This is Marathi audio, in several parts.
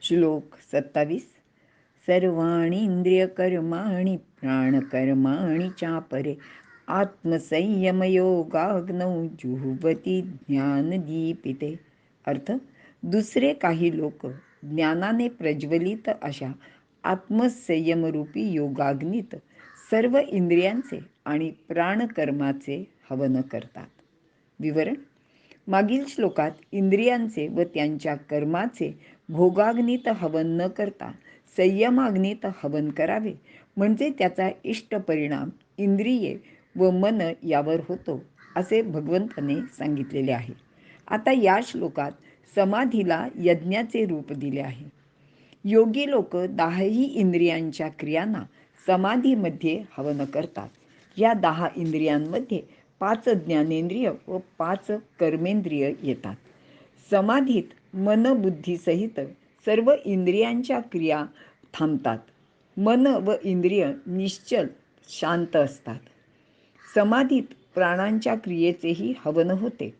श्लोक 27. सर्वाणि इंद्रियकर्माणि प्राणकर्माणि चापरे आत्मसंयमयोगाग्नौ जुह्वति ज्ञानदीपिते. अर्थ, दुसरे काही लोक ज्ञानाने प्रज्वलित अशा आत्मसंयमरूपी योगाग्नीत सर्व इंद्रियांचे आणि प्राणकर्माचे हवन करतात. विवरण: मागील श्लोकात इंद्रियांचे व त्यांच्या कर्माचे भोगाग्नीत हवन न करता संयमाग्नीत हवन करावे, म्हणजे त्याचा इष्ट परिणाम इंद्रिये व मन यावर होतो, असे भगवंताने सांगितलेले आहे. आता या श्लोकात समाधीला यज्ञाचे रूप दिले आहे. योगी लोक 10ही इंद्रियांच्या क्रियांना समाधीमध्ये हवन करतात. या 10 इंद्रियांमध्ये 5 ज्ञानेंद्रिय व 5 कर्मेंद्रिय येतात. समाधीत मनबुद्धीसहित सर्व इंद्रियांच्या क्रिया थांबतात. मन व इंद्रिय निश्चल शांत असतात. समाधीत प्राणांच्या क्रियेचेही हवन होते,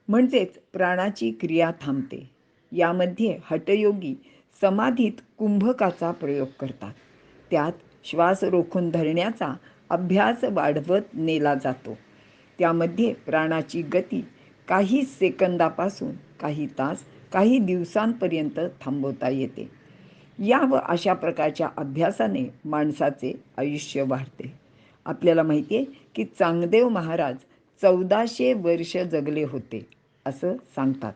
म्हणजेच प्राणाची क्रिया थांबते. यामध्ये हठयोगी समाधीत कुंभकाचा प्रयोग करतात. त्यात श्वास रोखून धरण्याचा अभ्यास वाढवत नेला जातो. त्यामध्ये प्राणाची गती काही सेकंदापासून काही तास, काही दिवसांपर्यंत थांबवता येते. या व अशा प्रकारच्या अभ्यासाने माणसाचे आयुष्य वाढते. आपल्याला माहिती आहे की चांगदेव महाराज 1400 वर्ष जगले होते असं सांगतात.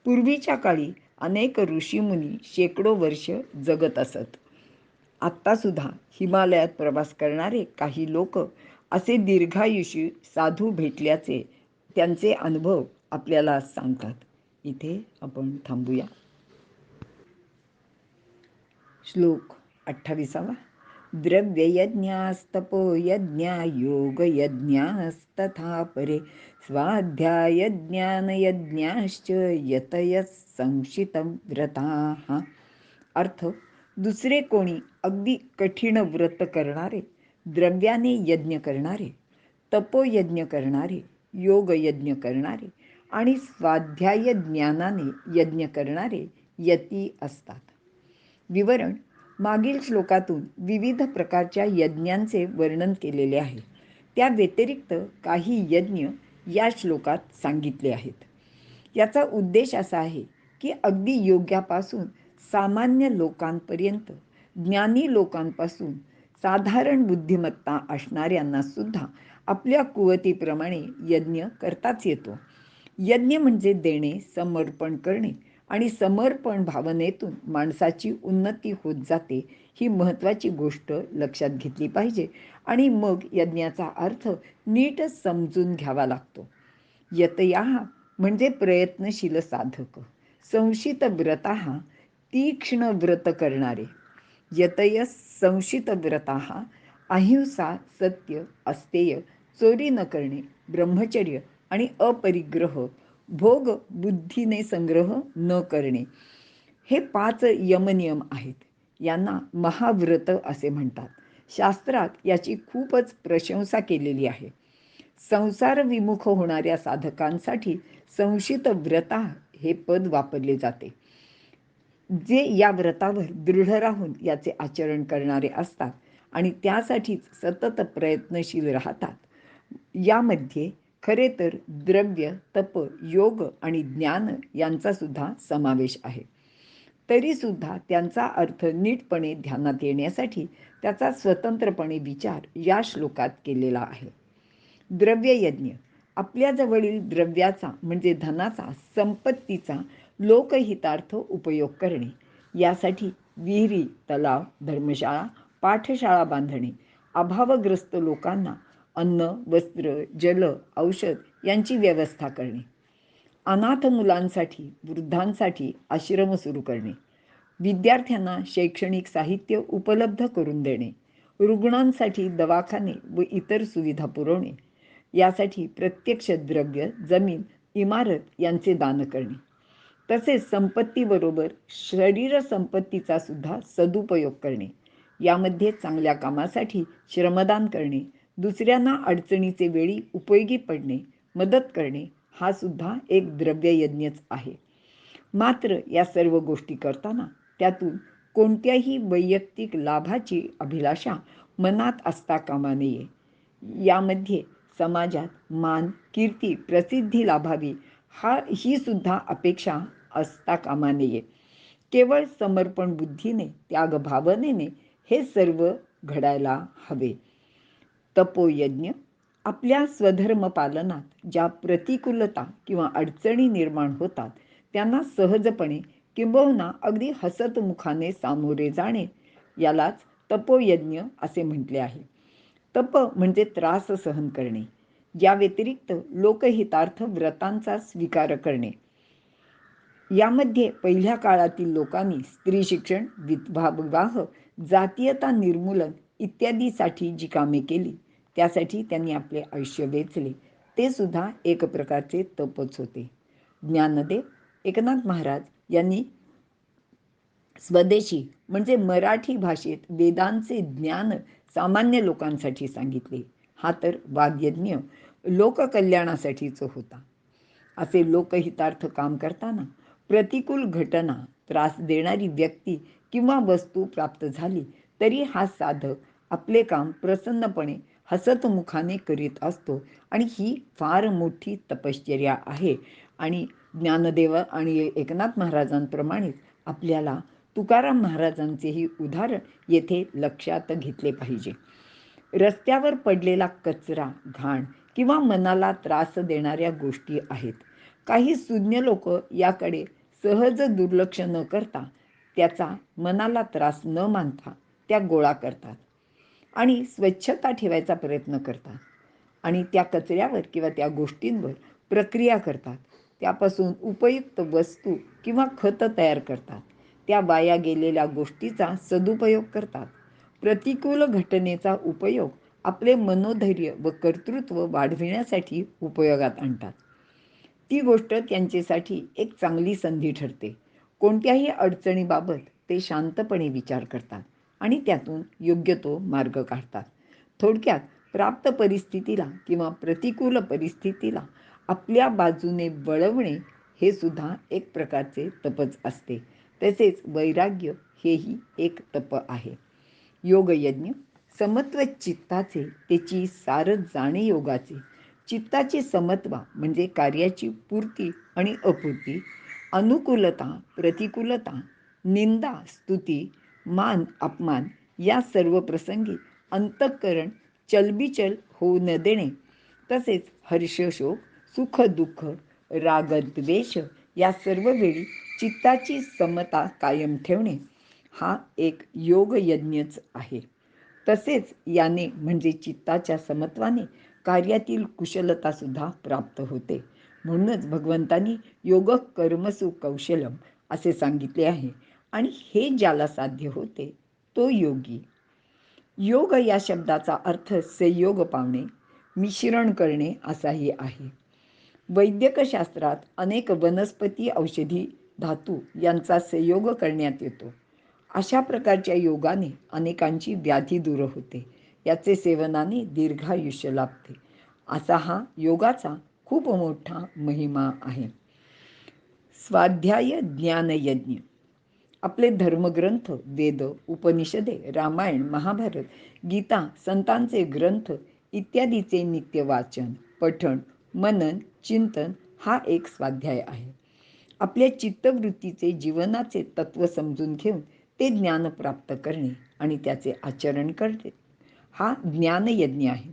पूर्वीच्या काळी अनेक ऋषीमुनी शेकडो वर्ष जगत असत. आत्तासुद्धा हिमालयात प्रवास करणारे काही लोक असे दीर्घायुषी साधू भेटल्याचे त्यांचे अनुभव आपल्याला सांगतात. इथे आपण थांबूया. श्लोक 28. द्रव्ययज्ञास्तपोयज्ञा योगयज्ञास्तथा परे स्वाध्यायज्ञानयज्ञाश्च यतयः संशितव्रताः. अर्थ, दुसरे कोणी अगदी कठीण व्रत करणारे, द्रव्याने यज्ञ करणारे, तपोयज्ञ करणारे, योगयज्ञ करणारे आणि स्वाध्याय ज्ञानाने यज्ञ करणारे यती असतात. विवरण: मागील श्लोकातून विविध प्रकारच्या यज्ञांचे वर्णन केलेले आहे. त्या व्यतिरिक्त काही यज्ञ या श्लोकात सांगितले आहेत. याचा उद्देश असा आहे की अगदी योग्यापासून सामान्य लोकांपर्यंत, ज्ञानी लोकांपासून साधारण बुद्धिमत्ता असणाऱ्यांना सुद्धा आपल्या कुवतीप्रमाणे यज्ञ करताच येतो. यज्ञ म्हणजे देणे, समर्पण करणे आणि समर्पण भावनेतून माणसाची उन्नती होत जाते, ही महत्त्वाची गोष्ट लक्षात घेतली पाहिजे आणि मग यज्ञाचा अर्थ नीट समजून घ्यावा लागतो. यतयाः म्हणजे प्रयत्नशील साधक, संशित व्रताः तीक्ष्ण व्रत करणारे. यतय संशित व्रताः अहिंसा, सत्य, अस्तेय, चोरी न करणे, ब्रह्मचर्य आणि अपरिग्रह, भोग बुद्धीने संग्रह न करणे, हे 5 यमनियम आहेत. यांना महाव्रत असे म्हणतात. शास्त्रात याची खूपच प्रशंसा केलेली आहे. संसार विमुख होणाऱ्या साधकांसाठी संशित व्रता हे पद वापरले जाते. जे या व्रतावर दृढ राहून याचे आचरण करणारे असतात आणि त्यासाठीच सतत प्रयत्नशील राहतात. यामध्ये खरे तर द्रव्य, तप, योग आणि ज्ञान यांचा सुद्धा समावेश आहे. तरीसुद्धा त्यांचा अर्थ नीटपणे ध्यानात येण्यासाठी त्याचा स्वतंत्रपणे विचार या श्लोकात केलेला आहे. द्रव्ययज्ञ आपल्याजवळील द्रव्याचा म्हणजे धनाचा, संपत्तीचा लोकहितार्थ उपयोग करणे. यासाठी विहिरी, तलाव, धर्मशाळा, पाठशाळा बांधणे, अभावग्रस्त लोकांना अन्न, वस्त्र, जल, औषध यांची व्यवस्था करणे, अनाथ मुलांसाठी, वृद्धांसाठी आश्रम सुरू करणे, विद्यार्थ्यांना शैक्षणिक साहित्य उपलब्ध करून देणे, रुग्णांसाठी दवाखाने व इतर सुविधा पुरवणे. यासाठी प्रत्यक्ष द्रव्य, जमीन, इमारत यांचे दान करणे. तसेच संपत्तीबरोबर शरीर संपत्तीचा सुद्धा सदुपयोग करणे. यामध्ये चांगल्या कामासाठी श्रमदान करणे, दुसऱ्यांना अडचणीचे वेळी उपयोगी पडणे, मदत करणे, हा सुद्धा एक द्रव्ययज्ञच आहे. मात्र या सर्व गोष्टी करताना त्यातून कोणत्याही वैयक्तिक लाभाची अभिलाषा मनात असता कामा नये. यामध्ये समाजात मान, कीर्ती, प्रसिद्धी लाभावी ही सुद्धा अपेक्षा असता कामा नये. केवळ समर्पण बुद्धीने, त्याग भावनेने हे सर्व घडायला हवे. तपोयज्ञ आपल्या स्वधर्म पालनात ज्या प्रतिकूलता किंवा अडचणी निर्माण होतात त्यांना सहजपणे किंबहुना अगदी हसतमुखाने सामोरे जाणे, यालाच तपोयज्ञ असे म्हटले आहे. तप म्हणजे त्रास सहन करणे. या व्यतिरिक्त लोकहितार्थ व्रतांचा स्वीकार करणे. यामध्ये पहिल्या काळातील लोकांनी स्त्री शिक्षण, विवाह, जातीयता निर्मूलन इत्यादीसाठी जी कामे केली त्यासाठी त्यांनी आपले आयुष्य वेचले, ते सुद्धा एक प्रकारचे तपच होते. ज्ञानदेव एकनाथ महाराज यांनी स्वदेशी म्हणजे मराठी भाषेत वेदांचे ज्ञान सामान्य लोकांसाठी सांगितले. हा तर वाग्यज्ञ लोककल्याणासाठीच होता. असे लोकहितार्थ काम करताना प्रतिकूल घटना, त्रास देणारी व्यक्ती किंवा वस्तू प्राप्त झाली तरी हा साधक आपले काम प्रसन्नपणे हसतमुखाने करीत असतो आणि ही फार मोठी तपश्चर्या आहे. आणि ज्ञानदेव आणि एकनाथ महाराजांप्रमाणेच आपल्याला तुकाराम महाराजांचेही उदाहरण येथे लक्षात घेतले पाहिजे. रस्त्यावर पडलेला कचरा, घाण किंवा मनाला त्रास देणाऱ्या गोष्टी आहेत. काही सुज्ञ लोक याकडे सहज दुर्लक्ष न करता, त्याचा मनाला त्रास न मानता त्या गोळा करतात आणि स्वच्छता ठेवायचा प्रयत्न करतात आणि त्या कचऱ्यावर किंवा त्या गोष्टींवर प्रक्रिया करतात. त्यापासून उपयुक्त वस्तू किंवा खत तयार करतात. त्या वाया गेलेल्या गोष्टीचा सदुपयोग करतात. प्रतिकूल घटनेचा उपयोग आपले मनोधैर्य व कर्तृत्व वाढविण्यासाठी उपयोगात आणतात. ती गोष्ट त्यांच्यासाठी एक चांगली संधी ठरते. कोणत्याही अडचणीबाबत ते शांतपणे विचार करतात आणि त्यातून योग्य तो मार्ग काढतात. थोडक्यात प्राप्त परिस्थितीला किंवा प्रतिकूल परिस्थितीला आपल्या बाजूने वळवणे हे सुद्धा एक प्रकारचे तपच असते. तसेच वैराग्य हेही एक तप आहे. योगयज्ञ समत्व चित्ताचे, त्याची सार जाणे योगाचे. चित्ताची समत्वा म्हणजे कार्याची पूर्ती आणि अपूर्ती, अनुकूलता, प्रतिकूलता, निंदा, स्तुती, मान, अपमान या सर्व प्रसंगी अंतःकरण चलबिचल होऊ न देणे. तसेच हर्षशोक, सुख दुःख, रागद्वेष या सर्व वेळी चित्ताची समता कायम ठेवणे हा एक योगयज्ञच आहे. तसेच याने म्हणजे चित्ताच्या समत्वाने कार्यातील कुशलता सुद्धा प्राप्त होते. म्हणूनच भगवंतांनी योग कर्मसु कौशलम असे सांगितले आहे आणि हे ज्याला साध्य होते तो योगी. योग या शब्दाचा अर्थ संयोग पावणे, मिश्रण करणे असाही आहे. वैद्यकशास्त्रात अनेक वनस्पती, औषधी, धातू यांचा संयोग करण्यात येतो. अशा प्रकारच्या योगाने अनेकांची व्याधी दूर होते. याचे सेवनाने दीर्घायुष्य लाभते. असा हा योगाचा खूप मोठा महिमा आहे. स्वाध्याय ज्ञानयज्ञ आपले धर्मग्रंथ, वेद, उपनिषदे, रामायण, महाभारत, गीता, संतांचे ग्रंथ इत्यादीचे नित्य वाचन, पठण, मनन, चिंतन हा एक स्वाध्याय आहे. आपल्या चित्तवृत्तीचे जीवनाचे तत्व समजून घेऊन ते ज्ञान प्राप्त करणे आणि त्याचे आचरण करणे हा ज्ञानयज्ञ आहे.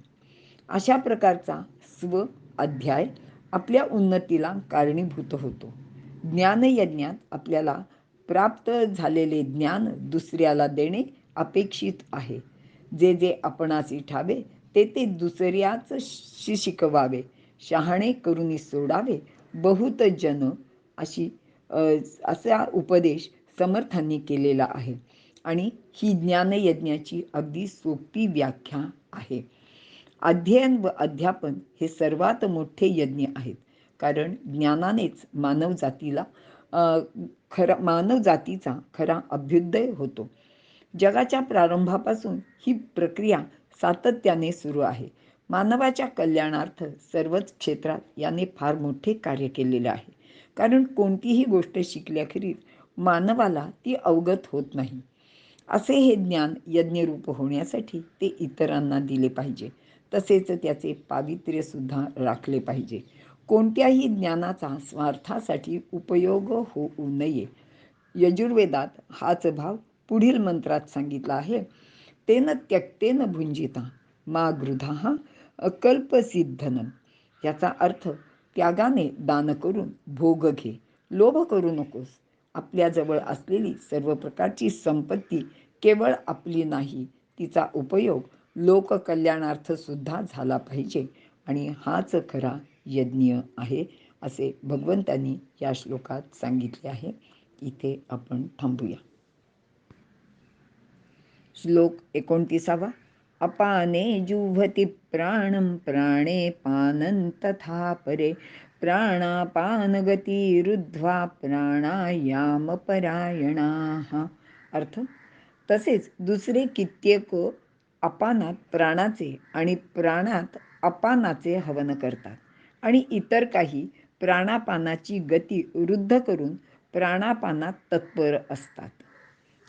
अशा प्रकारचा स्व अध्याय आपल्या उन्नतीला कारणीभूत होतो. ज्ञानयज्ञात आपल्याला प्राप्त झालेले ज्ञान दुसऱ्याला देणे अपेक्षित आहे. जे जे आपणासी ठावे ते ते दुसऱ्याच शिकवावे. शहाणे करुनी सोडावे बहुत जन असा उपदेश समर्थांनी केलेला आहे. आणि ही ज्ञानयज्ञाची अगदी सोपी व्याख्या आहे. अध्ययन व अध्यापन हे सर्वात मोठे यज्ञ आहेत. कारण ज्ञानानेच मानवजातीचा खरा अभ्युदय होतो. जगाच्या प्रारंभापासून ही प्रक्रिया सातत्याने सुरू आहे. मानवाच्या कल्याणार्थ सर्वच क्षेत्रात याने फार मोठे कार्य केलेले आहे. कारण कोणतीही गोष्ट शिकल्याखेरीज मानवाला ती अवगत होत नाही. असे हे ज्ञान यज्ञरूप होण्यासाठी ते इतरांना दिले पाहिजे. तसेच त्याचे पावित्र्यसुद्धा राखले पाहिजे. कोणत्याही ज्ञानाचा स्वार्थासाठी उपयोग होऊ नये. यजुर्वेदात हाच भाव पुढील मंत्रात सांगितला आहे. तेन त्यक्तेन भुंजिता मा गृधा कल्पसिद्धनम. याचा अर्थ त्यागाने दान करून भोग घे, लोभ करू नकोस. आपल्याजवळ असलेली सर्व प्रकारची संपत्ती केवळ आपली नाही, तिचा उपयोग लोककल्याणार्थ सुद्धा झाला पाहिजे आणि हाच खरा यज्ञ आहे, असे भगवंतांनी या श्लोकात सांगितले आहे. इथे आपण थांबूया. श्लोक 29. अपाने जुह्वति प्राणं प्राणे पानं तथा परे प्राणापानगतिरुद्ध्वा प्राणायामपरायणाः. अर्थ, तसेच दुसरे कित्येक अपानात प्राणाचे आणि प्राणात अपानाचे हवन करतात आणि इतर काही प्राणापानाची गती रुद्ध करून प्राणापानात तत्पर असतात.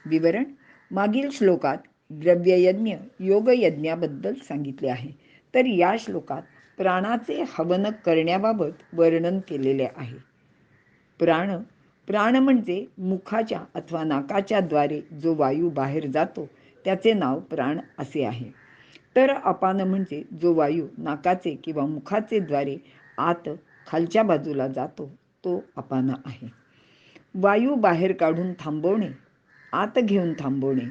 विवरण: मागील श्लोकात द्रव्ययज्ञ योगयज्ञाबद्दल सांगितले आहे, तर या श्लोकात प्राणाचे हवन करण्याबाबत वर्णन केलेले आहे. प्राण म्हणजे मुखाच्या अथवा नाकाच्या द्वारे जो वायू बाहेर जातो त्याचे नाव प्राण असे आहे. तर अपान म्हणजे जो वायू नाकाचे किंवा मुखाचे द्वारे आत खालच्या बाजूला जातो तो अपान आहे. वायू बाहेर काढून थांबवणे, आत घेऊन थांबवणे,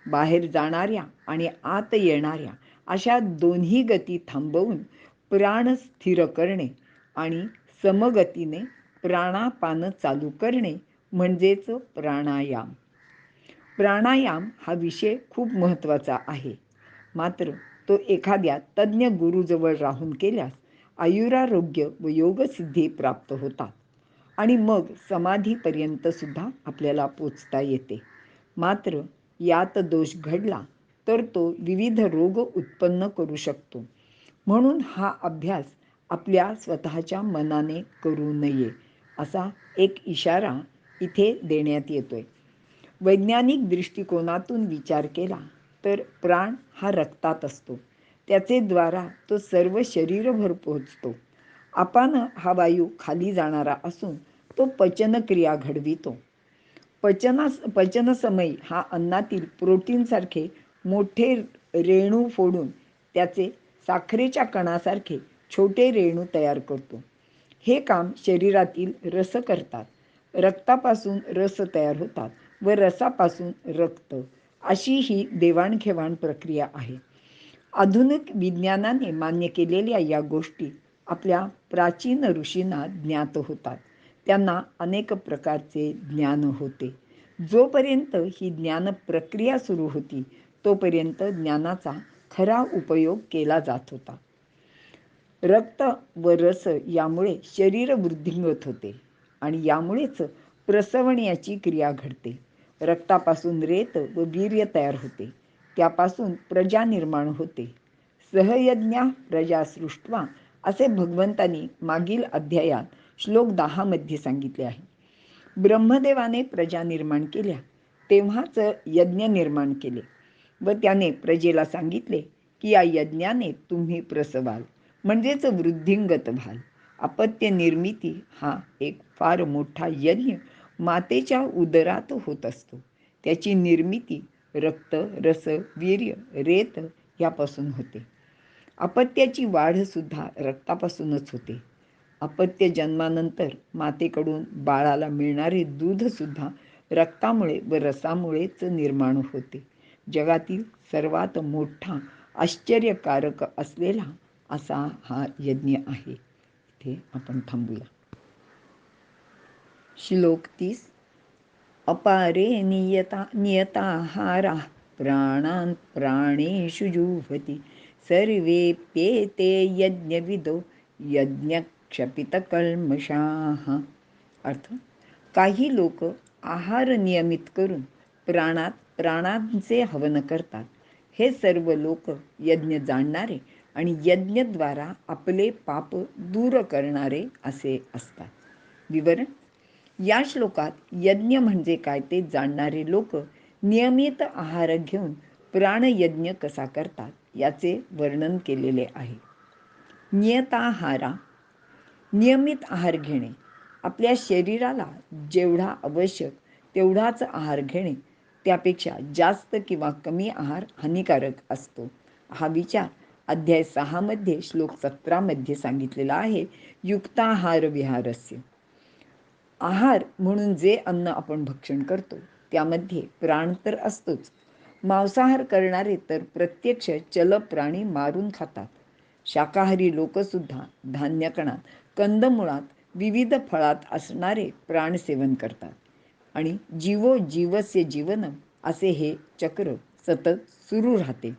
बाहेर जाणाऱ्या आणि आत येणाऱ्या अशा दोन्ही गती थांबवून प्राण स्थिर करणे आणि समगतीने प्राणापान चालू करणे म्हणजेच प्राणायाम. प्राणायाम हा विषय खूप महत्त्वाचा आहे. मात्र तो एखाद्या तज्ज्ञ गुरुजवळ राहून केल्यास आयुरारोग्य व योगसिद्धी प्राप्त होतात आणि मग समाधीपर्यंत सुद्धा आपल्याला पोचता येते. मात्र यात दोष घडला तर तो विविध रोग उत्पन्न करू शकतो. म्हणून हा अभ्यास आपल्या स्वतःच्या मनाने करू नये, असा एक इशारा इथे देण्यात येतोय. वैज्ञानिक दृष्टिकोनातून विचार केला तर प्राण हा रक्तात असतो. त्याचे द्वारा तो सर्व शरीरभर पोहोचतो. अपान हा वायू खाली जाणारा असून तो पचनक्रिया घडवितो. पचनसमयी हा अन्नातील प्रोटीनसारखे मोठे रेणू फोडून त्याचे साखरेच्या कणासारखे छोटे रेणू तयार करतो. हे काम शरीरातील रस करतात. रक्तापासून रस तयार होतात व रसापासून रक्त, अशी ही देवाणघेवाण प्रक्रिया आहे. आधुनिक विज्ञानाने मान्य केलेल्या या गोष्टी आपल्या प्राचीन ऋषींना ज्ञात होतात. त्यांना अनेक प्रकारचे ज्ञान होते. जोपर्यंत ही ज्ञान प्रक्रिया सुरू होती तोपर्यंत ज्ञानाचा खरा उपयोग केला जात होता. रक्त व रस यामुळे शरीर वृद्धिंगत होते आणि यामुळेच प्रसवण्याची क्रिया घडते. रक्तापासून रेत व वीर्य तयार होते, त्यापासून प्रजा निर्माण होते. सहयज्ञा प्रजा सृष्ट्वा असे भगवंतांनी मागील अध्यायात श्लोक 10 मध्ये सांगितले आहे. ब्रह्मदेवाने प्रजा निर्माण केल्या तेव्हाच यज्ञ निर्माण केले व त्याने प्रजेला सांगितले की या यज्ञाने तुम्ही प्रसवाल, म्हणजेच वृद्धिंगत व्हाल. अपत्य निर्मिती हा एक फार मोठा यज्ञ मातेच्या उदरात होत असतो. त्याची निर्मिती रक्त, रस, वीर्य, रेत यापासून होते. अपत्याची वाढसुद्धा रक्तापासूनच होते. अपत्य जन्मानंतर मातेकडून बाळाला मिळणारे दूधसुद्धा रक्तामुळे व रसामुळेच निर्माण होते. जगातील सर्वात मोठा आश्चर्यकारक असलेला असा हा यज्ञ आहे. इथे आपण थांबूया. श्लोक 30. अपारे नियताहारा प्राणान् प्राणेषु जुह्वति सर्वेप्येते यज्ञविदो यज्ञक्षपितकल्मषाः. अर्थ, काही लोक आहार नियमित करून प्राणात प्राणांचे हवन करतात. हे सर्व लोक यज्ञ जाणणारे आणि यज्ञद्वारा आपले पाप दूर करणारे असे असतात. विवरण: या श्लोकात यज्ञ म्हणजे काय ते जाणणारे लोक नियमित आहार घेऊन प्राणयज्ञ कसा करतात याचे वर्णन केलेले आहे. नियताहारा, नियमित आहार घेणे, आपल्या शरीराला जेवढा आवश्यक तेवढाच आहार घेणे, त्यापेक्षा जास्त किंवा कमी आहार हानिकारक असतो. हा विचार अध्याय 6 मध्ये श्लोक 17 मध्ये सांगितलेला आहे. युक्ताहार विहारस्य. आहार म्हणून जे अन्न आपण भक्षण करतो त्यामध्ये प्राण तर असतोच. मांसाहार करणारे तर प्रत्यक्ष प्राणी मारून खातात. शाकाहारी लोकसुद्धा धान्यकणात, कंदमुळात, विविध फळात असणारे प्राण सेवन करतात आणि जीवो जीवस्य जीवनम असे हे चक्र सतत सुरू राहते.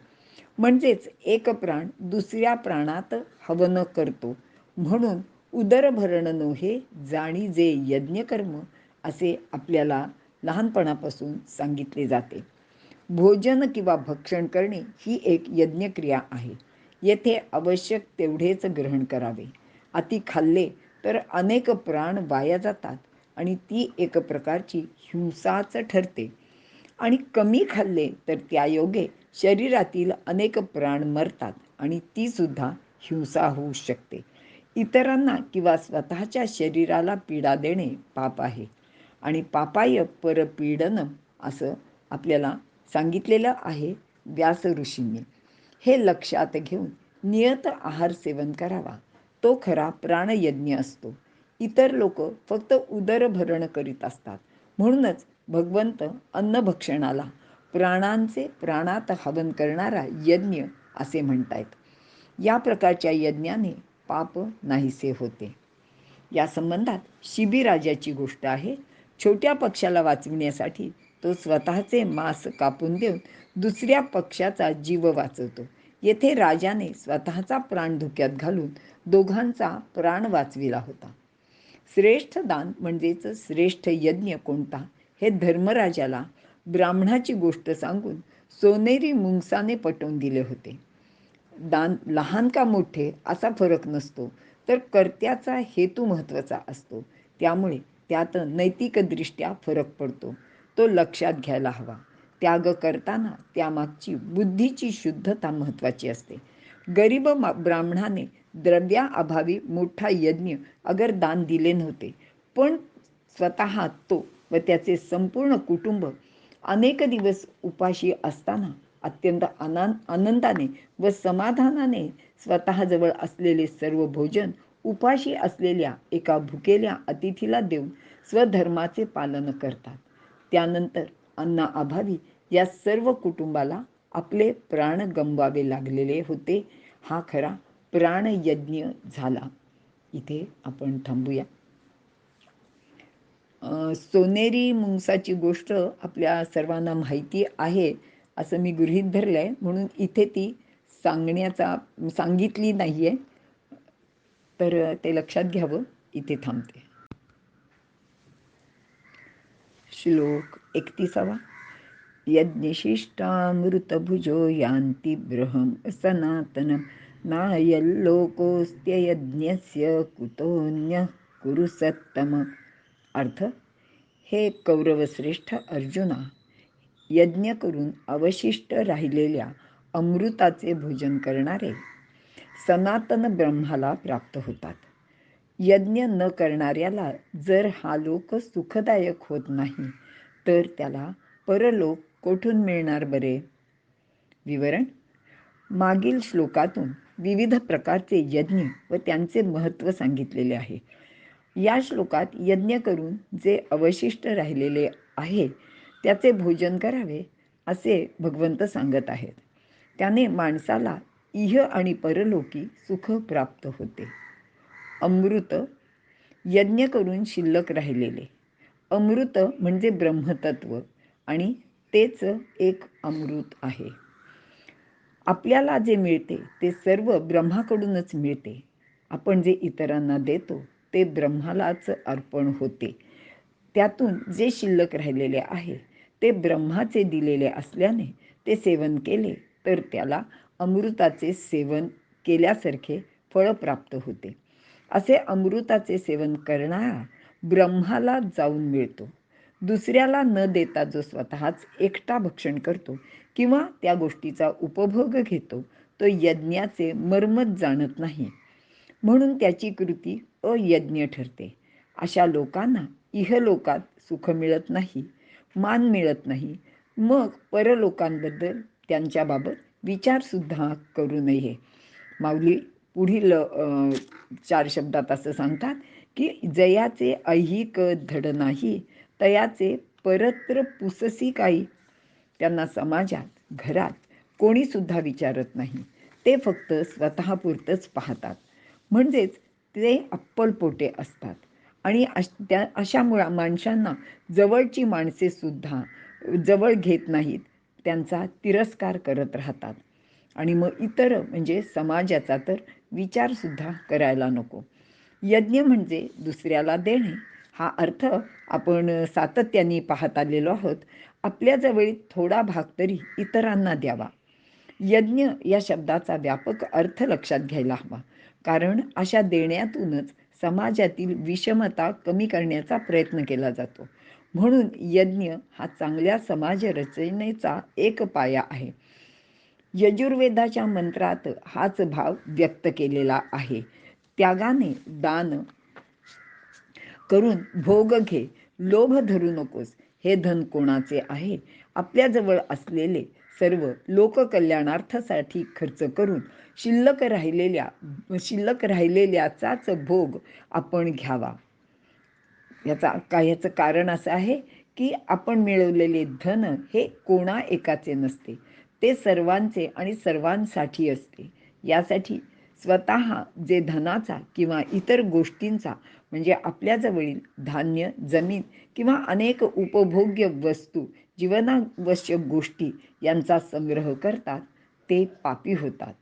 म्हणजेच एक प्राण दुसऱ्या प्राणात हवन करतो. म्हणून उदरभरण नोहे जाणी जे यज्ञकर्म असे आपल्याला लहानपणापासून सांगितले जाते. भोजन किंवा भक्षण करणे ही एक यज्ञक्रिया आहे. येथे आवश्यक तेवढेच ग्रहण करावे. अति खाल्ले तर अनेक प्राण वाया जातात आणि ती एक प्रकारची हिंसाच ठरते. आणि कमी खाल्ले तर त्यायोगे शरीरातील अनेक प्राण मरतात आणि ती सुद्धा हिंसा होऊ शकते. इतरांना किंवा स्वतःच्या शरीराला पीडा देणे पाप आहे आणि पापाय परपीडनम असं आपल्याला सांगितलेलं आहे व्यास ऋषींनी. हे लक्षात घेऊन नियत आहार सेवन करावा. तो खरा प्राणयज्ञ असतो. इतर लोक फक्त उदरभरण करीत असतात. म्हणूनच भगवंत अन्नभक्षणाला प्राणांचे प्राणात हवन करणारा यज्ञ असे म्हणतायत. या प्रकारच्या यज्ञाने पाप नाहीसे होते. या संबंधात शिबीराजाची गोष्ट आहे. छोट्या पक्षाला वाचविण्यासाठी तो स्वतःचे मांस कापून देऊन दुसऱ्या पक्षाचा जीव वाचवतो. येथे राजाने स्वतःचा प्राण धोक्यात घालून दोघांचा प्राण वाचविला होता. श्रेष्ठ दान म्हणजेच श्रेष्ठ यज्ञ कोणता हे धर्मराजाला ब्राह्मणाची गोष्ट सांगून सोनेरी मुंगसाने पटवून दिले होते. दान लहान का मोठे असा फरक नसतो, तर कर्त्याचा हेतू महत्त्वाचा असतो. त्यामुळे त्यात नैतिकदृष्ट्या फरक पडतो. तो लक्षात घ्यायला हवा. त्याग करताना त्यामागची बुद्धीची शुद्धता महत्त्वाची असते. गरीब ब्राह्मणाने द्रव्याअभावी मोठा यज्ञ अगर दान दिले नव्हते, पण स्वतः तो व त्याचे संपूर्ण कुटुंब अनेक दिवस उपाशी असताना अत्यंत आनंदाने व समाधानाने स्वतःजवळ असलेले सर्व भोजन उपाशी असलेल्या एका भुकेल्या अतिथीला देऊन स्वधर्माचे पालन करतात. त्यानंतर अन्नाअभावी या सर्व कुटुंबाला आपले प्राण गमवावे लागलेले होते. हा खरा प्राणयज्ञ झाला. इथे आपण थांबूया. सोनेरी मुंगसाची गोष्ट आपल्या सर्वांना माहिती आहे असं मी गृहीत धरलं आहे, म्हणून इथे ती सांगितली नाही आहे, तर ते लक्षात घ्यावं. इथे थांबते. श्लोक 31. यज्ञशिष्टामृतभुजो यान्ति बृहं सनातनं नायल्लोकोऽस्त्ययज्ञस्य कुतोऽन्यः कुरु सत्तम. अर्थ: हे कौरवश्रेष्ठ अर्जुना, यज्ञ करून अवशिष्ट राहिलेल्या अमृताचे भोजन करणारे सनातन ब्रह्माला प्राप्त होतात. यज्ञ न करणाऱ्याला जर हा लोक सुखदायक होत नाही, तर त्याला परलोक कोठून मिळणार बरे? विवरण: मागील श्लोकातून विविध प्रकारचे यज्ञ व त्यांचे महत्त्व सांगितलेले आहे. या श्लोकात यज्ञ करून जे अवशिष्ट राहिलेले आहे त्याचे भोजन करावे असे भगवंत सांगत आहेत. त्याने माणसाला इह आणि परलोकी सुख प्राप्त होते. अमृत, यज्ञ करून शिल्लक राहिलेले. अमृत म्हणजे ब्रह्मतत्व आणि तेच एक अमृत आहे. आपल्याला जे मिळते ते सर्व ब्रह्माकडूनच मिळते. आपण जे इतरांना देतो ते ब्रह्मालाच अर्पण होते. त्यातून जे शिल्लक राहिलेले आहे ते ब्रह्माचे दिलेले असल्याने ते सेवन केले तर त्याला अमृताचे सेवन केल्यासारखे फळ प्राप्त होते. असे अमृताचे सेवन करणारा ब्रह्माला जाऊन मिळतो. दुसऱ्याला न देता जो स्वतःच एकटा भक्षण करतो किंवा त्या गोष्टीचा उपभोग घेतो, तो यज्ञाचे मर्मच जाणत नाही. म्हणून त्याची कृती अयज्ञ ठरते. अशा लोकांना इहलोकात सुख मिळत नाही, मान मिळत नाही. मग परलोकांबद्दल त्यांच्याबाबत विचारसुद्धा करू नये. माऊली पुढील 4 शब्दात असं सांगतात की जयाचे ऐहिक धड नाही, तयाचे परत्र पुससी काही. त्यांना समाजात, घरात कोणीसुद्धा विचारत नाही. ते फक्त स्वतःपुरतंच पाहतात. म्हणजेच ते अप्पलपोटे असतात. आणि अशा माणसांना जवळची माणसेसुद्धा जवळ घेत नाहीत. त्यांचा तिरस्कार करत राहतात. आणि मग इतर म्हणजे समाजाचा तर विचारसुद्धा करायला नको. यज्ञ म्हणजे दुसऱ्याला देणे हा अर्थ आपण सातत्याने पाहत आलेलो आहोत. आपल्या जवळील थोडा भाग तरी इतरांना द्यावा. यज्ञ या शब्दाचा व्यापक अर्थ लक्षात घ्यायला हवा. कारण अशा देण्यातूनच समाजातील विषमता कमी करण्याचा प्रयत्न केला जातो. म्हणून यज्ञ हा चांगल्या समाज रचनेचा एक पाया आहे. यजुर्वेदाच्या मंत्रात हाच भाव व्यक्त केलेला आहे. त्यागाने दान करून भोग घे, लोभ धरू नकोस. हे धन कोणाचे आहे? आपल्याजवळ असलेले सर्व लोककल्याणार्थासाठी खर्च करून शिल्लक राहिलेल्याचाच भोग आपण घ्यावा. याचं कारण असं आहे की आपण मिळवलेले धन हे कोणा एकाचे नसते, ते सर्वांचे आणि सर्वांसाठी असते. यासाठी स्वतः जे धनाचा किंवा इतर गोष्टींचा म्हणजे आपल्याजवळील धान्य, जमीन किंवा अनेक उपभोग्य वस्तू, जीवनावश्यक गोष्टी यांचा संग्रह करतात, ते पापी होतात.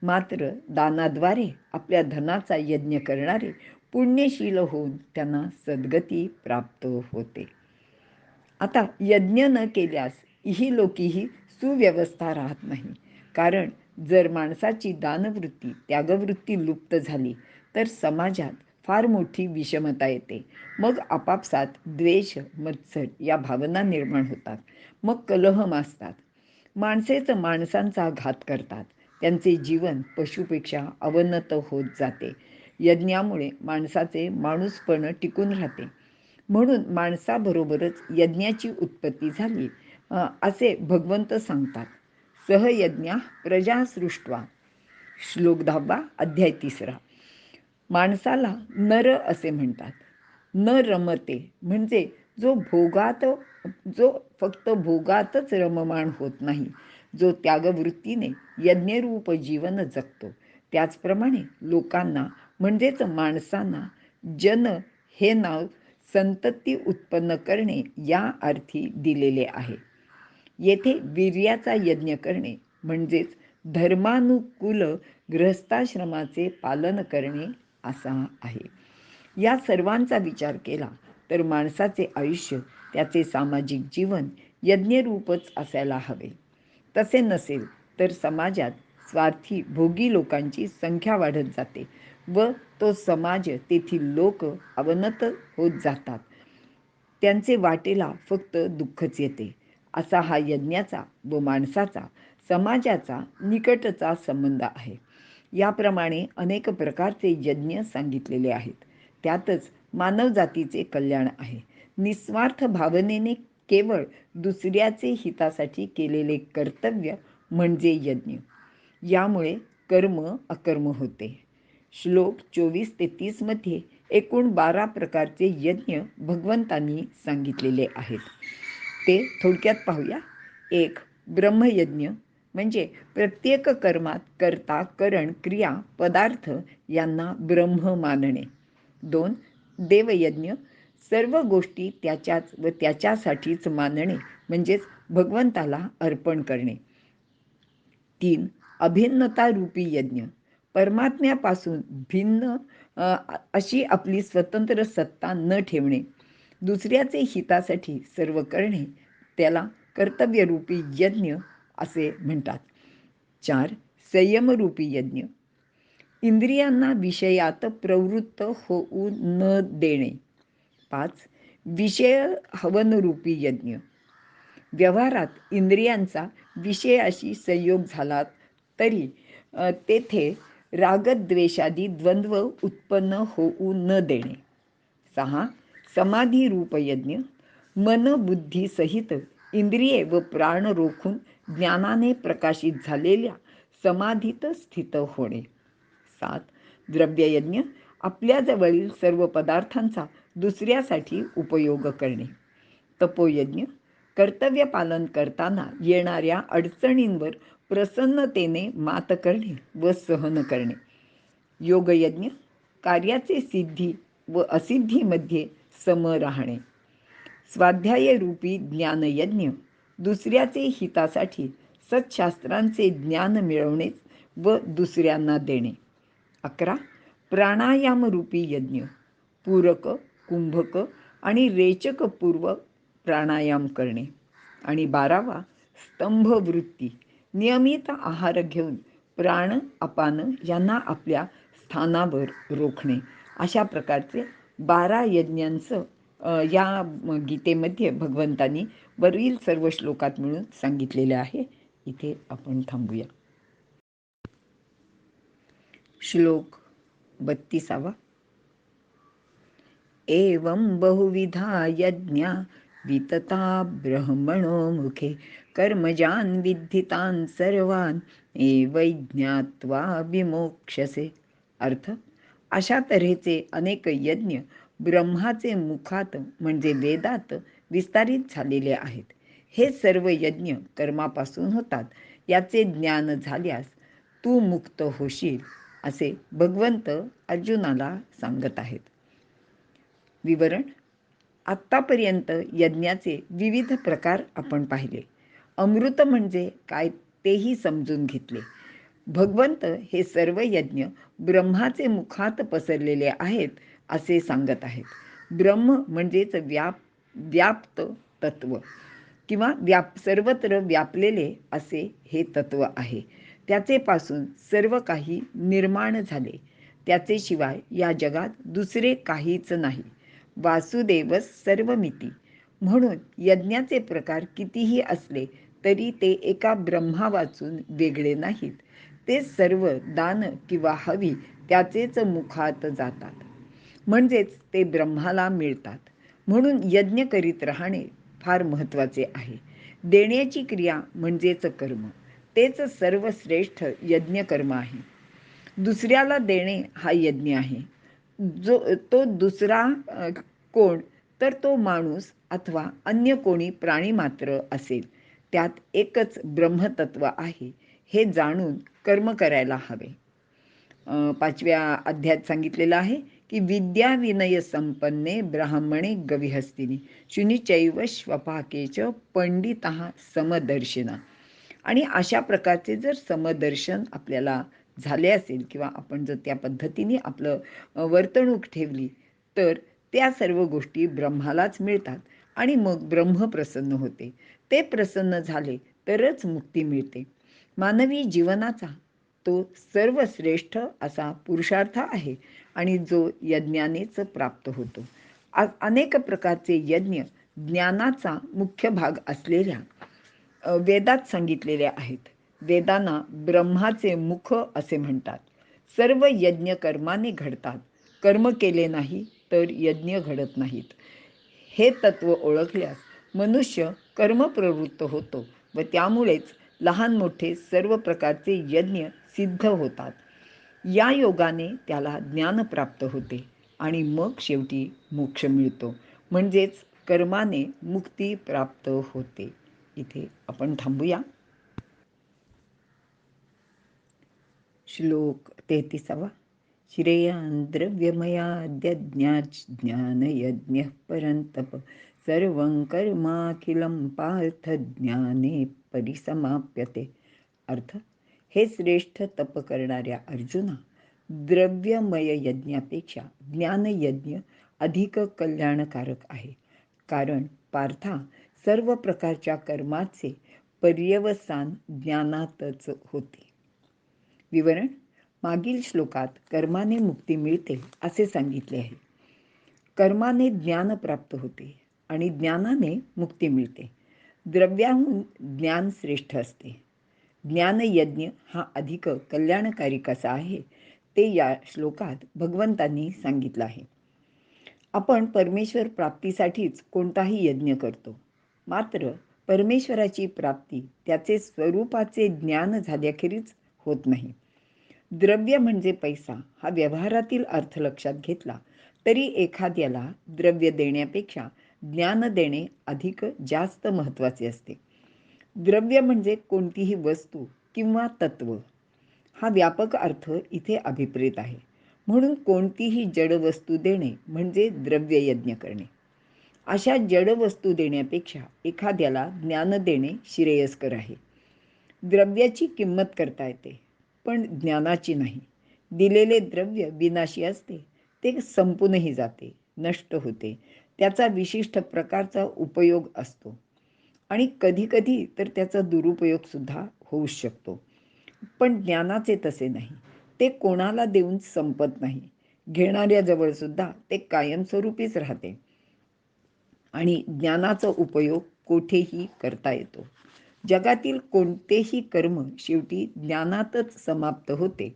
मात्र दानाद्वारे आपल्या धनाचा यज्ञ करणारे पुण्यशील होऊन त्यांना सद्गती प्राप्त होते. आता यज्ञ न केल्यास इहलोकीही सुव्यवस्था राहत नाही. कारण जर माणसाची दानवृत्ती, त्यागवृत्ती लुप्त झाली तर समाजात फार मोठी विषमता येते. मग आपापसात द्वेष, मत्सर या भावना निर्माण होतात. मग कलह माजतात. माणसेच माणसांचा घात करतात. त्यांचे जीवन पशुपेक्षा अवनत होत जाते. यज्ञामुळे माणसाचे माणूसपण टिकून राहते. म्हणून माणसाबरोबरच यज्ञाची उत्पत्ती झाली असे भगवंत सांगतात. सहयज्ञ प्रजा सृष्ट्वा. श्लोक 10 अध्याय 3. माणसाला नर असे म्हणतात. न रमते म्हणजे जो फक्त भोगातच रममाण होत नाही, जो त्यागवृत्तीने यज्ञरूप जीवन जगतो. त्याचप्रमाणे लोकांना म्हणजेच माणसांना जन हे नाव संतती उत्पन्न करणे या अर्थी दिलेले आहे. येथे वीर्याचा यज्ञ करणे म्हणजेच धर्मानुकूल गृहस्थाश्रमाचे पालन करणे असा आहे. या सर्वांचा विचार केला तर माणसाचे आयुष्य, त्याचे सामाजिक जीवन यज्ञरूपच असायला हवे. तसे नसेल तर समाजात स्वार्थी भोगी लोकांची संख्या वाढत जाते व तो समाज, तेथील लोक अवनत होत जातात. त्यांचे वाटेला फक्त दुःखच येते. असा हा यज्ञाचा व माणसाचा, समाजाचा निकटचा संबंध आहे. याप्रमाणे अनेक प्रकारचे यज्ञ सांगितलेले आहेत. त्यातच मानवजातीचे कल्याण आहे. निस्वार्थ भावनेने केवळ दुसऱ्याचे हितासाठी केलेले कर्तव्य म्हणजे यज्ञ. यामुळे कर्म अकर्म होते. श्लोक 24 ते 30 मध्ये एकूण 12 प्रकारचे यज्ञ भगवंतांनी सांगितलेले आहेत. ते थोडक्यात पाहूया. 1. ब्रह्मयज्ञ म्हणजे प्रत्येक कर्मात कर्ता, करण, क्रिया, पदार्थ यांना ब्रह्म मानणे. 2. देवयज्ञ सर्व गोष्टी त्याच्याच व त्याच्यासाठीच मानणे म्हणजेच भगवंताला अर्पण करणे. 3. अभिन्नता रूपी यज्ञ परमात्म्यापासून भिन्न अशी आपली स्वतंत्र सत्ता न ठेवणे, दुसऱ्याचे हितासाठी सर्व करणे, त्याला कर्तव्यरूपी यज्ञ असे म्हणतात. 4. संयमरूपी यज्ञ इंद्रियांना विषयात प्रवृत्त होऊ न देणे. 5. विषय हवनरूपी यज्ञ. व्यवहारात इंद्रियांचा विषयाशी संयोग झाला तरी तेथे रागद्वेषादी द्वंद्व उत्पन्न होऊ न देणे. 6. समाधी रूप यज्ञ. मन बुद्धी सहित इंद्रिये व प्राण रोखून ज्ञानाने प्रकाशित झालेल्या समाधीत स्थित होणे. 7. द्रव्ययज्ञ. आपल्याजवळील सर्व पदार्थांचा दुसऱ्यासाठी उपयोग करणे. तपोयज्ञ. कर्तव्य पालन करताना येणाऱ्या अडचणींवर प्रसन्नतेने मात करणे व सहन करणे. योगयज्ञ. कार्याचे सिद्धी व असिद्धीमध्ये सम राहणे. स्वाध्यायरूपी ज्ञानयज्ञ. दुसऱ्याचे हितासाठी सत्शास्त्रांचे ज्ञान मिळवणे व दुसऱ्यांना देणे. 11. प्राणायामरूपी यज्ञ. पूरक, कुंभक आणि रेचक पूर्व प्राणायाम करणे. आणि 12. स्तंभवृत्ती. नियमित आहार घेऊन प्राण अपान यांना आपल्या स्थानावर रोखणे. अशा प्रकारचे 12 यज्ञांचं या गीतेमध्ये भगवंतांनी वरील सर्व श्लोकात मिळून सांगितलेले आहे. इथे आपण थांबूया. श्लोक 32. एवं बहुविधा यज्ञा वितता ब्रह्मणो मुखे कर्मजान विद्धितान सर्वान एवैज्ञात्वा विमोक्षसे. अर्थ: अशा तऱ्हेचे अनेक यज्ञ ब्रह्माचे मुखात म्हणजे वेदात विस्तारित झालेले आहेत. हे सर्व यज्ञ कर्मापासून होतात. याचे ज्ञान झाल्यास तू मुक्त होशील, असे भगवंत अर्जुनाला सांगत आहेत. विवरण: आत्तापर्यंत यज्ञाचे विविध प्रकार आपण पाहिले. अमृत म्हणजे काय तेही समजून घेतले. भगवंत हे सर्व यज्ञ ब्रह्माचे मुखात पसरलेले आहेत असे सांगत आहेत. ब्रह्म म्हणजेच व्याप्त तत्व किंवा सर्वत्र व्यापलेले असे हे तत्व आहे. त्याचे पासून सर्व काही निर्माण झाले. त्याचे शिवाय या जगात दुसरे काहीच नाही. वासुदेव सर्वमिती. म्हणून यज्ञाचे प्रकार कितीही असले तरी ते एका ब्रह्मा वाचून वेगळे नाहीत. ते सर्व दान किंवा हवी त्याचेच मुखात जातात, म्हणजेच ते ब्रह्माला मिळतात. म्हणून यज्ञ करीत राहणे फार महत्त्वाचे आहे. देण्याची क्रिया म्हणजेच कर्म, तेच सर्वश्रेष्ठ यज्ञकर्म आहे. दुसऱ्याला देणे हा यज्ञ आहे. तो दुसरा कोण, तर तो माणूस अथवा अन्य कोणी प्राणी मात्र असेल. त्यात एकच ब्रह्मतत्व आहे हे जाणून कर्म करायला हवे. 5व्या अध्यायात सांगितलेलं आहे की विद्या विनय संपन्ने ब्राह्मणे गविहस्तिनी शुनिचैव स्वपाकेच पंडितः समदर्शिना. आणि अशा प्रकारचे जर समदर्शन आपल्याला झाले असेल किंवा आपण जर त्या पद्धतीने आपलं वर्तणूक ठेवली तर त्या सर्व गोष्टी ब्रह्मालाच मिळतात आणि मग ब्रह्म प्रसन्न होते. ते प्रसन्न झाले तरच मुक्ती मिळते. मानवी जीवनाचा तो सर्वश्रेष्ठ असा पुरुषार्थ आहे आणि जो यज्ञानेच प्राप्त होतो. अनेक प्रकारचे यज्ञ ज्ञानाचा मुख्य भाग असलेल्या वेदात सांगितलेले आहेत. वेदांना ब्रह्माचे मुख असे म्हणतात. सर्व यज्ञ कर्माने घडतात. कर्म केले नाही तर यज्ञ घडत नाहीत. हे तत्व ओळखल्यास मनुष्य कर्मप्रवृत्त होतो व त्यामुळेच लहान मोठे सर्व प्रकारचे यज्ञ सिद्ध होतात. या योगाने त्याला ज्ञान प्राप्त होते आणि मग शेवटी मोक्ष मिळतो, म्हणजेच कर्माने मुक्ती प्राप्त होते. इथे आपण थांबूया. श्लोक 33. श्रेयान् द्रव्यमयाद्यज्ञानयज्ञः परन्तप सर्वं कर्माखिलं पार्थ ज्ञाने परिसमाप्यते. अर्थ: हे श्रेष्ठ तप करणाऱ्या अर्जुना, द्रव्यमय यज्ञापेक्षा ज्ञानयज्ञ अधिक कल्याणकारक आहे. कारण पार्था, सर्व प्रकारच्या कर्माचे पर्यवसान ज्ञानातच होते. विवरण: मागील श्लोकात कर्माने मुक्ती मिळते असे सांगितले आहे. कर्माने ज्ञान प्राप्त होते आणि ज्ञानाने मुक्ती मिळते. द्रव्याहून ज्ञान श्रेष्ठ असते. ज्ञानयज्ञ हा अधिक कल्याणकारी कसा आहे ते या श्लोकात भगवंतांनी सांगितलं आहे. आपण परमेश्वर प्राप्तीसाठीच कोणताही यज्ञ करतो, मात्र परमेश्वराची प्राप्ती त्याचे स्वरूपाचे ज्ञान झाल्याखेरीज होत नाही. द्रव्य म्हणजे पैसा हा व्यवहारातील अर्थ लक्षात घेतला तरी एखाद्याला द्रव्य देण्यापेक्षा ज्ञान देणे अधिक जास्त महत्त्वाचे असते. द्रव्य म्हणजे कोणतीही वस्तू किंवा तत्व हा व्यापक अर्थ इथे अभिप्रेत आहे. म्हणून कोणतीही जड वस्तू देणे म्हणजे द्रव्ययज्ञ करणे. अशा जड वस्तू देण्यापेक्षा एखाद्याला ज्ञान देणे श्रेयस्कर आहे. द्रव्याची किंमत करता येते, पण ज्ञानाची नाही. दिलेले द्रव्य विनाशी असते, ते संपूनही जाते, नष्ट होते. त्याचा विशिष्ट प्रकारचा उपयोग असतो आणि कधीकधी तर त्याचा दुरुपयोगसुद्धा होऊ शकतो. पण ज्ञानाचे तसे नाही. ते कोणाला देऊन संपत नाही. घेणाऱ्याजवळसुद्धा ते कायमस्वरूपीच राहते आणि ज्ञानाचा उपयोग कोठेही करता येतो. जगातील कोणतेही कर्म शेवटी ज्ञानातच समाप्त होते.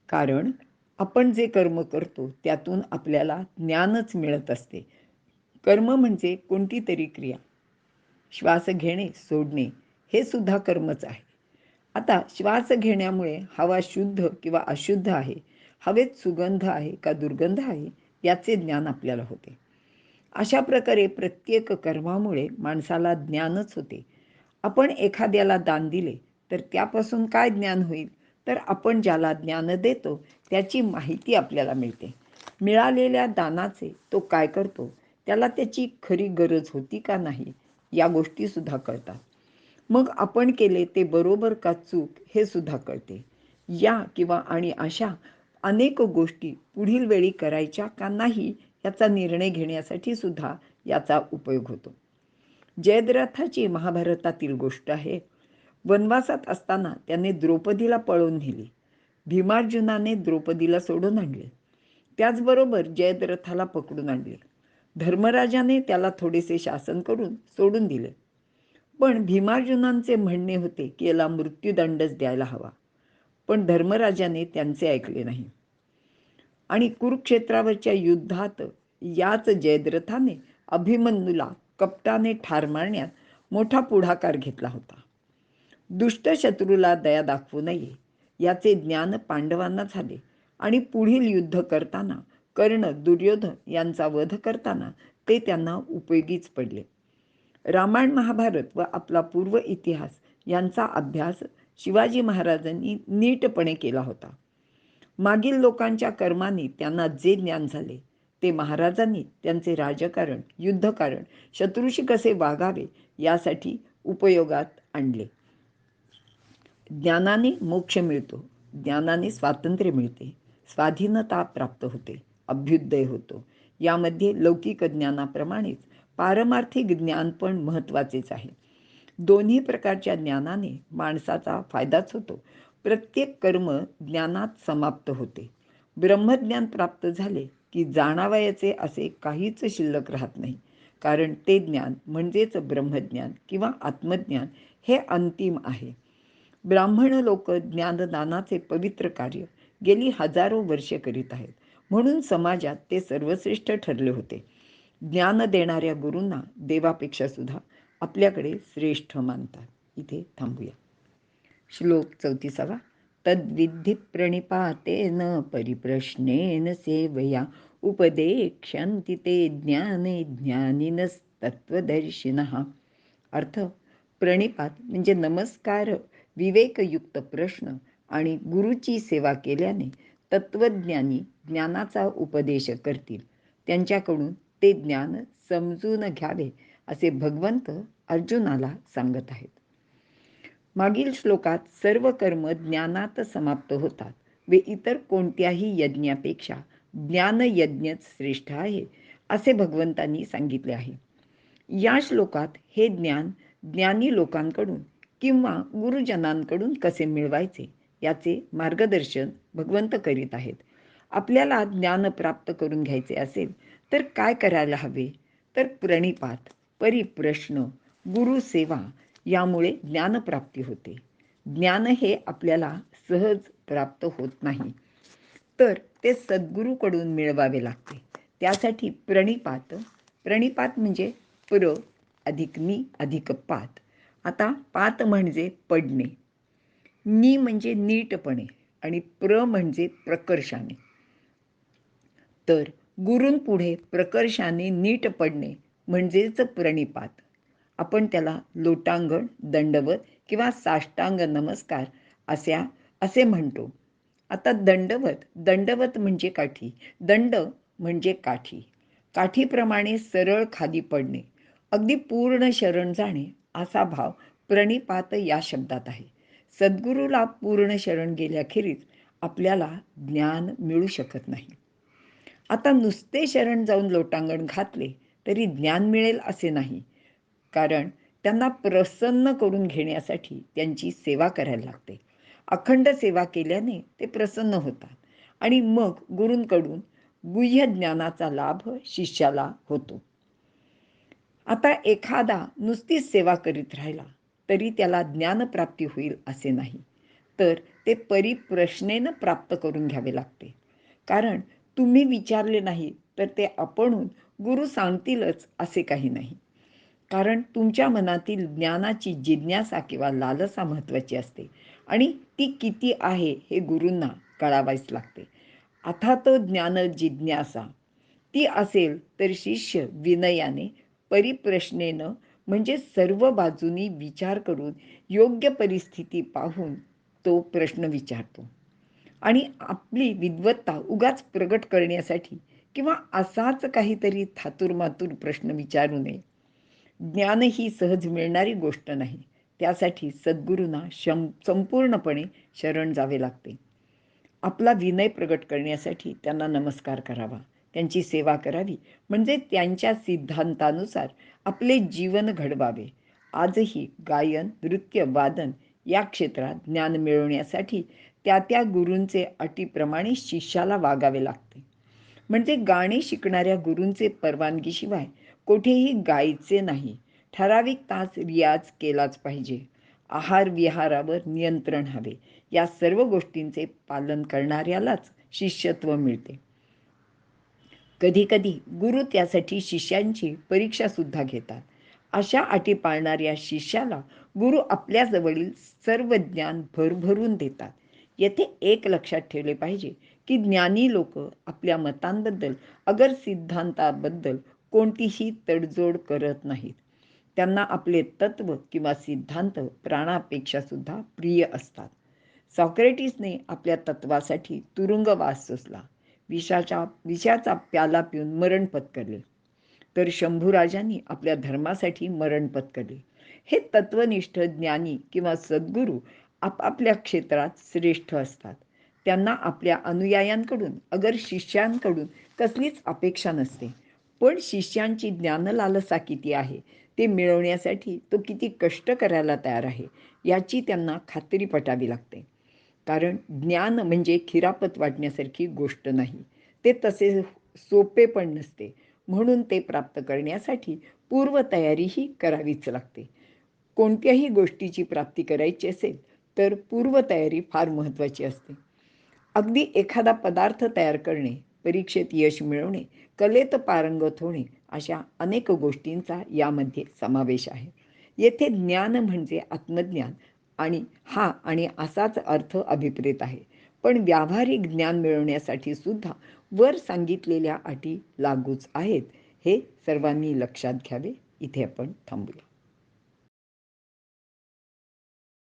कारण आपण जे कर्म करतो त्यातून आपल्याला ज्ञानच मिळत असते. कर्म म्हणजे कोणती तरी क्रिया. श्वास घेणे, सोडणे हे सुद्धा कर्मच आहे. आता श्वास घेण्यामुळे हवा शुद्ध किंवा अशुद्ध आहे, हवेत सुगंध आहे का दुर्गंध आहे, याचे ज्ञान आपल्याला होते. अशा प्रकारे प्रत्येक कर्मामुळे माणसाला ज्ञानच होते. आपण एखाद्याला दान दिले तर त्यापासून काय ज्ञान होईल? तर आपण ज्याला ज्ञान देतो त्याची माहिती आपल्याला मिळते. मिळालेल्या दानाचे तो काय करतो, त्याला त्याची खरी गरज होती का नाही, या गोष्टीसुद्धा कळतात. मग आपण केले ते बरोबर का चूक हे सुद्धा कळते. या किंवा आणि अशा अनेक गोष्टी पुढील वेळी करायच्या का नाही याचा निर्णय घेण्यासाठी सुद्धा याचा उपयोग होतो. जयद्रथाची महाभारतातील गोष्ट आहे. वनवासात असताना त्याने द्रौपदीला पळवून नेली. भीमार्जुनाने द्रौपदीला सोडून आणले. त्याचबरोबर जयद्रथाला पकडून आणले. धर्मराजाने त्याला थोडेसे शासन करून सोडून दिले. पण भीमार्जुनांचे म्हणणे होते की याला मृत्यूदंडच द्यायला हवा. पण धर्मराजाने त्यांचे ऐकले नाही आणि कुरुक्षेत्रावरच्या युद्धात याच जयद्रथाने अभिमन्यूला कपटाने ठार मारण्यात मोठा पुढाकार घेतला होता. दुष्ट शत्रूला दया दाखवू नये याचे ज्ञान पांडवांना झाले आणि पुढील युद्ध करताना कर्ण, दुर्योधन यांचा वध करताना ते त्यांना उपयोगीच पडले. रामायण, महाभारत व आपला पूर्व इतिहास यांचा अभ्यास शिवाजी महाराजांनी नीटपणे केला होता. मागील लोकांच्या कर्माने त्यांना जे ज्ञान झाले ते महाराजांनी त्यांचे राजकारण, युद्धकारण, शत्रूशी कसे वागावे यासाठी उपयोगात आणले. ज्ञानाने मोक्ष मिळतो, ज्ञानाने स्वातंत्र्य मिळते, स्वाधीनता प्राप्त होते, अभ्युदय होतो. यामध्ये लौकिक ज्ञानाप्रमाणेच पारमार्थिक ज्ञान पण महत्त्वाचेच आहे. दोन्ही प्रकारच्या ज्ञानाने माणसाचा फायदाच होतो. प्रत्येक कर्म ज्ञानात समाप्त होते. ब्रह्मज्ञान प्राप्त झाले की जाणावयाचे असे काहीच शिल्लक राहत नाही. कारण ते ज्ञान म्हणजेच ब्रह्मज्ञान किंवा आत्मज्ञान हे अंतिम आहे. ब्राह्मण लोक ज्ञानदानाचे पवित्र कार्य गेली हजारो वर्षे करीत आहेत. म्हणून समाजात ते सर्वश्रेष्ठ ठरले होते. ज्ञान देणाऱ्या गुरूंना देवापेक्षा सुद्धा आपल्याकडे श्रेष्ठ मानतात. इथे थांबूया. श्लोक 34. तद्विद्धि प्रणिपातेन परिप्रश्नेन सेवया उपदेक्ष्यन्ति ते ज्ञाने ज्ञानिनस्तत्वदर्शिनः. अर्थ: प्रणिपात म्हणजे नमस्कार, विवेकयुक्त प्रश्न आणि गुरुची सेवा केल्याने तत्वज्ञानी ज्ञानाचा उपदेश करतील. त्यांच्याकडून ते ज्ञान समजून घ्यावे असे भगवंत अर्जुनाला सांगत आहेत. मागील श्लोकात सर्व कर्म ज्ञानात समाप्त होतात व इतर कोणत्याही यज्ञापेक्षा ज्ञानयज्ञच श्रेष्ठ आहे असे भगवंतांनी सांगितले आहे. या श्लोकात हे ज्ञान ज्ञानी लोकांकडून किंवा गुरुजनांकडून कसे मिळवायचे याचे मार्गदर्शन भगवंत करीत आहेत. आपल्याला ज्ञान प्राप्त करून घ्यायचे असेल तर काय करायला हवे? तर प्रणिपात, परिप्रश्न, गुरुसेवा यामुळे ज्ञानप्राप्ती होते. ज्ञान हे आपल्याला सहज प्राप्त होत नाही, तर ते सद्गुरूकडून मिळवावे लागते. त्यासाठी प्रणिपात, प्रणिपात म्हणजे प्र अधिक नि अधिक पात. आता पात म्हणजे पडणे, नि म्हणजे नीटपणे आणि प्र म्हणजे प्रकर्षाने. तर गुरूंपुढे प्रकर्षाने नीट पडणे म्हणजेच प्रणिपात. आपण त्याला लोटांगण, दंडवत किंवा साष्टांग नमस्कार असे म्हणतो. आता दंडवत, दंडवत म्हणजे काठी, दंड म्हणजे काठी, काठीप्रमाणे सरळ खाली पडणे, अगदी पूर्ण शरण जाणे असा भाव प्रणिपात या शब्दात आहे. सद्गुरूला पूर्ण शरण गेल्याखेरीज आपल्याला ज्ञान मिळू शकत नाही. आता नुसते शरण जाऊन लोटांगण घातले तरी ज्ञान मिळेल असे नाही, कारण त्यांना प्रसन्न करून घेण्यासाठी त्यांची सेवा करायला लागते. अखंड सेवा केल्याने ते प्रसन्न होतात आणि मग गुरूंकडून गुह्य ज्ञानाचा लाभ शिष्याला होतो. आता एखादा नुसतीच सेवा करीत राहिला तरी त्याला ज्ञानप्राप्ती होईल असे नाही, तर ते परिप्रश्नेनं प्राप्त करून घ्यावे लागते. कारण तुम्ही विचारले नाही तर ते आपणहून गुरु सांगतीलच असे काही नाही. कारण तुमच्या मनातील ज्ञानाची जिज्ञासा किंवा लालसा महत्त्वाची असते आणि ती किती आहे हे गुरूंना कळावायच लागते. अर्थात ज्ञान जिज्ञासा ती असेल तर शिष्य विनयाने, परिप्रश्नेनं म्हणजे सर्व बाजूनी विचार करून योग्य परिस्थिती पाहून तो प्रश्न विचारतो. आणि आपली विद्वत्ता उगाच प्रगट करण्यासाठी किंवा असाच काहीतरी थातुरमातुर प्रश्न विचारू नये. ज्ञान ही सहज मिळणारी गोष्ट नाही. त्यासाठी सद्गुरूंना संपूर्णपणे शरण जावे लागते. आपला विनय प्रगट करण्यासाठी त्यांना नमस्कार करावा, त्यांची सेवा करावी, म्हणजे त्यांच्या सिद्धांतानुसार आपले जीवन घडवावे. आजही गायन, नृत्य, वादन या क्षेत्रात ज्ञान मिळवण्यासाठी त्या गुरूंचे अटीप्रमाणे शिष्याला वागावे लागते. म्हणजे गाणे शिकणाऱ्या गुरूंचे परवानगीशिवाय कोठेही गायचे नाही. ठराविक तास रियाज केलाच पाहिजे. आहार विहारावर नियंत्रण हवे. या सर्व गोष्टींचे पालन करणाऱ्यालाच शिष्यत्व मिळते. कधीकधी गुरु त्यासाठी शिष्यांची परीक्षा सुद्धा घेतात. अशा अटी पाळणाऱ्या शिष्याला गुरु आपल्याजवळील सर्व ज्ञान भरभरून देतात. येथे एक लक्षात ठेवले पाहिजे की ज्ञानी लोक आपल्या मतांबद्दल अगर सिद्धांताबद्दल कोणतीही तडजोड करत नाहीत. त्यांना आपले तत्व किंवा सिद्धांत प्राणापेक्षा सुद्धा प्रिय असतात. सॉक्रेटिसने आपल्या तत्वासाठी तुरुंगवास सोसला, विषाचा प्याला पिऊन मरण पत्करले, तर शंभूराजांनी आपल्या धर्मासाठी मरण पत्करले. हे तत्वनिष्ठ ज्ञानी किंवा सद्गुरू आपापल्या क्षेत्रात श्रेष्ठ असतात. त्यांना आपल्या अनुयायांकडून अगर शिष्यांकडून कसलीच अपेक्षा नसते. पण शिष्यांची ज्ञानलालसा किती आहे ते मिळवण्यासाठी तो किती कष्ट करायला तयार आहे याची त्यांना खात्री पटावी लागते. कारण ज्ञान म्हणजे खिरापत वाटण्यासारखी गोष्ट नाही. ते तसे सोपे पण नसते. म्हणून ते प्राप्त करण्यासाठी पूर्वतयारीही करावीच लागते. कोणत्याही गोष्टीची प्राप्ती करायची असेल तर पूर्वतयारी फार महत्त्वाची असते. अगदी एखादा पदार्थ तयार करणे, परीक्षेत यश मिळवणे, कलेत पारंगत होणे अशा अनेक गोष्टींचा यामध्ये समावेश आहे. येथे ज्ञान म्हणजे आत्मज्ञान आणि असाच अर्थ अभिप्रेत आहे. पण व्यावहारिक ज्ञान मिळवण्यासाठी सुद्धा वर सांगितलेल्या अटी लागूच आहेत. हे सर्वांनी लक्षात घ्यावे. इथे आपण थांबूया.